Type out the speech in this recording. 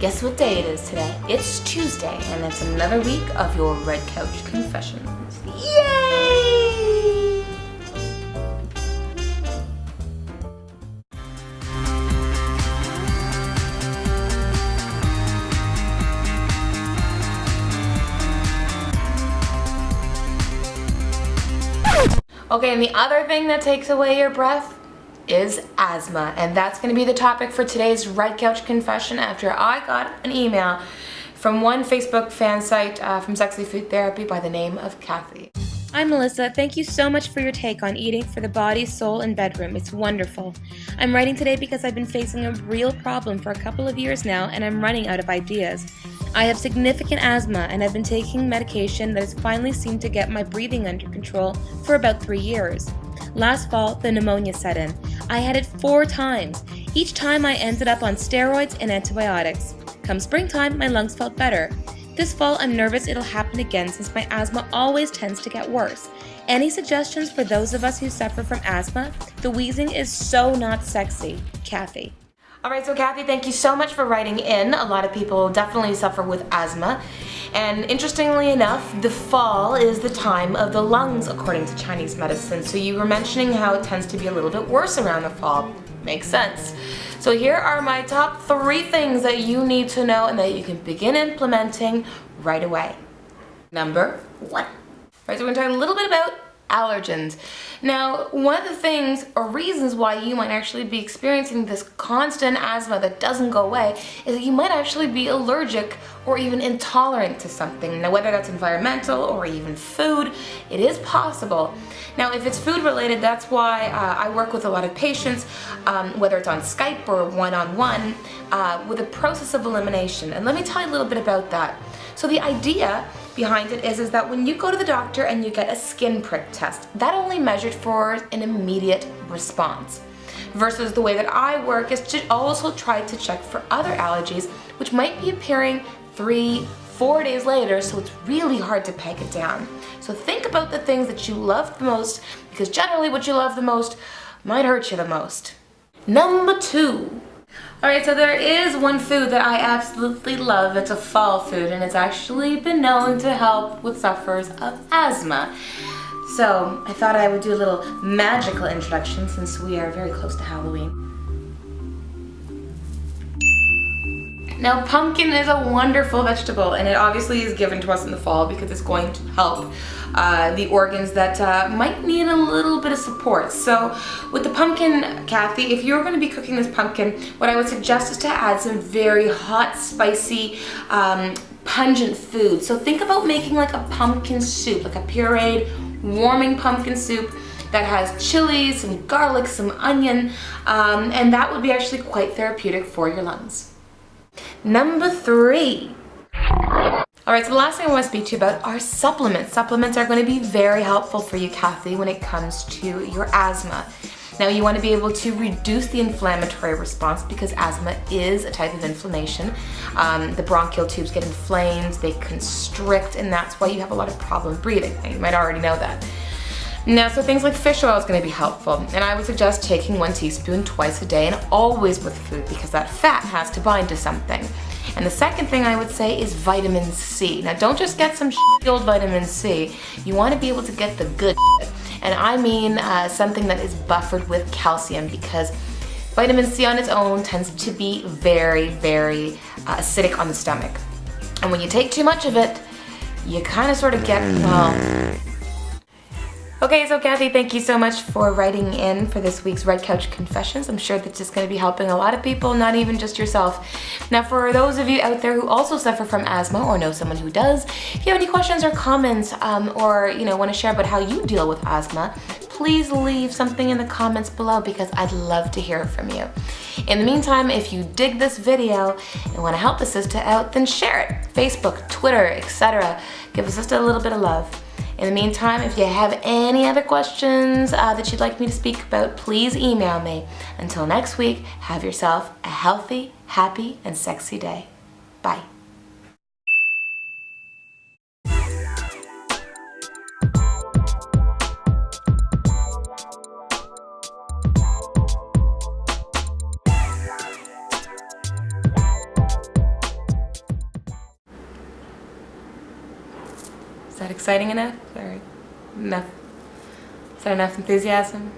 Guess what day it is today? It's Tuesday, and it's another week of your Red Couch Confessions. Yay! Okay, and the other thing that takes away your breath is asthma, and that's going to be the topic for today's Red Couch Confession after I got an email from one Facebook fan site from Sexy Food Therapy by the name of Kathy. I'm Melissa. Thank you so much for your take on eating for the body, soul, and bedroom. It's wonderful. I'm writing today because I've been facing a real problem for a couple of years now, and I'm running out of ideas. I have significant asthma, and I've been taking medication that has finally seemed to get my breathing under control for about 3 years. Last fall, the pneumonia set in. I had it 4 times. Each time I ended up on steroids and antibiotics. Come springtime, my lungs felt better. This fall, I'm nervous it'll happen again since my asthma always tends to get worse. Any suggestions for those of us who suffer from asthma? The wheezing is so not sexy. Kathy. Alright, so Kathy, thank you so much for writing in. A lot of people definitely suffer with asthma. And interestingly enough, the fall is the time of the lungs according to Chinese medicine. So you were mentioning how it tends to be a little bit worse around the fall. Makes sense. So here are my top 3 things that you need to know and that you can begin implementing right away. Number 1. Alright, so we're going to talk a little bit about allergens. Now, one of the things or reasons why you might actually be experiencing this constant asthma that doesn't go away is that you might actually be allergic or even intolerant to something. Now, whether that's environmental or even food, it is possible. Now, if it's food related, that's why I work with a lot of patients, whether it's on Skype or one-on-one, with a process of elimination. And let me tell you a little bit about that. So the idea behind it is that when you go to the doctor and you get a skin prick test, that only measured for an immediate response. Versus the way that I work is to also try to check for other allergies, which might be appearing 3-4 days later, so it's really hard to peg it down. So think about the things that you love the most, because generally what you love the most might hurt you the most. Number 2. Alright, so there is one food that I absolutely love. It's a fall food, and it's actually been known to help with sufferers of asthma. So I thought I would do a little magical introduction since we are very close to Halloween. Now, pumpkin is a wonderful vegetable, and it obviously is given to us in the fall because it's going to help the organs that might need a little bit of support. So with the pumpkin, Kathy, if you're going to be cooking this pumpkin, what I would suggest is to add some very hot, spicy, pungent food. So think about making like a pumpkin soup, like a pureed, warming pumpkin soup that has chilies, some garlic, some onion, and that would be actually quite therapeutic for your lungs. Number 3. Alright, so the last thing I want to speak to you about are supplements. Supplements are going to be very helpful for you, Kathy, when it comes to your asthma. Now, you want to be able to reduce the inflammatory response because asthma is a type of inflammation. The bronchial tubes get inflamed, they constrict, and that's why you have a lot of problem breathing. Now, you might already know that. Now, so things like fish oil is going to be helpful, and I would suggest taking 1 teaspoon twice a day and always with food because that fat has to bind to something. And the second thing I would say is vitamin C. Now, don't just get some old vitamin C. You want to be able to get the good shit. And I mean something that is buffered with calcium because vitamin C on its own tends to be very, very acidic on the stomach. And when you take too much of it, you kind of sort of get, well... Okay, so Kathy, thank you so much for writing in for this week's Red Couch Confessions. I'm sure that's just going to be helping a lot of people, not even just yourself. Now, for those of you out there who also suffer from asthma or know someone who does, if you have any questions or comments or want to share about how you deal with asthma, please leave something in the comments below because I'd love to hear from you. In the meantime, if you dig this video and want to help a sister out, then share it. Facebook, Twitter, etc. Give us just a little bit of love. In the meantime, if you have any other questions that you'd like me to speak about, please email me. Until next week, have yourself a healthy, happy, and sexy day. Bye. that exciting enough? Or enough? Is that enough enthusiasm?